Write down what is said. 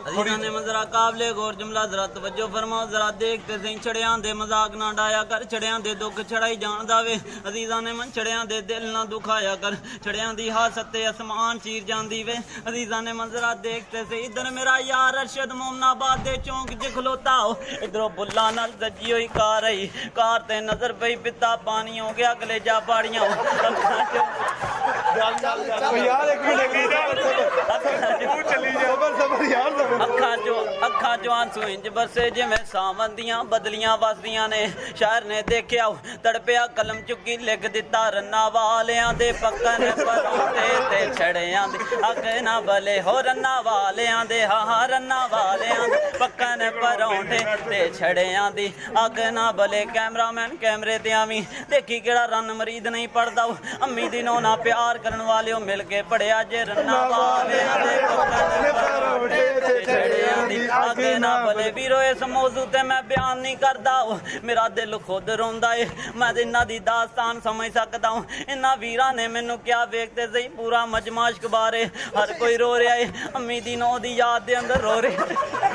अजीज़ान ने जरा काबले गौर जुमला जरा तवज्जो फरमाओ जरा देखते सही छड़ियां दे मजाक ना डाया कर छड़ियां दे दुख छड़ाई जान दावे अजीज़ान ने मन छड़ियां दे दिल ना दुखाया कर छड़ियां दी हासते आसमान चीर जांदी वे अजीज़ान ने मन जरा देखते सही इधर मेरा यार अरशद मोमनाबाद दे चौंक च खलोता हो इधरों बुल्ला नाल सजी हुई कार आई कार ते नजर पई पिता पानी हो गया कलेजा पाड़ियां अखा चो आंसू इंज बरसे जिवें सावन दियां बदलियां वसदियां ने शायर ने देखिया तड़पिया कलम चुकी लिख दिता रन्ना वालियां दे पक्कन परौंठे ते छड़ियां दे अग ना भले हो रन्ना वालियां दे हाँ रन्ना वालियां दे पक्कन परौंठे ते छड़ियां दी अग ना भले कैमरामैन कैमरे ते आवी देखी केड़ा रन मरीद नहीं पढ़दा अम्मी दी नौ ना प्यार करन वाले मिल के पढ़िया जे रन्ना वालियां दे पक्कन परौंठे ते छड़ियां दी अग ना भले वीरो इस मौजू ते मैं बयान नहीं करदा मेरा दिल खुद रोंदा है मैं इन्हां दी दास्तान समझ सकदा हूं इन्हां वीरां ने मैनू क्या वेखते सही पूरा मजमा इश्क बारे हर कोई रो रहा है अम्मी दी नौ दी याद दे अंदर रो रहे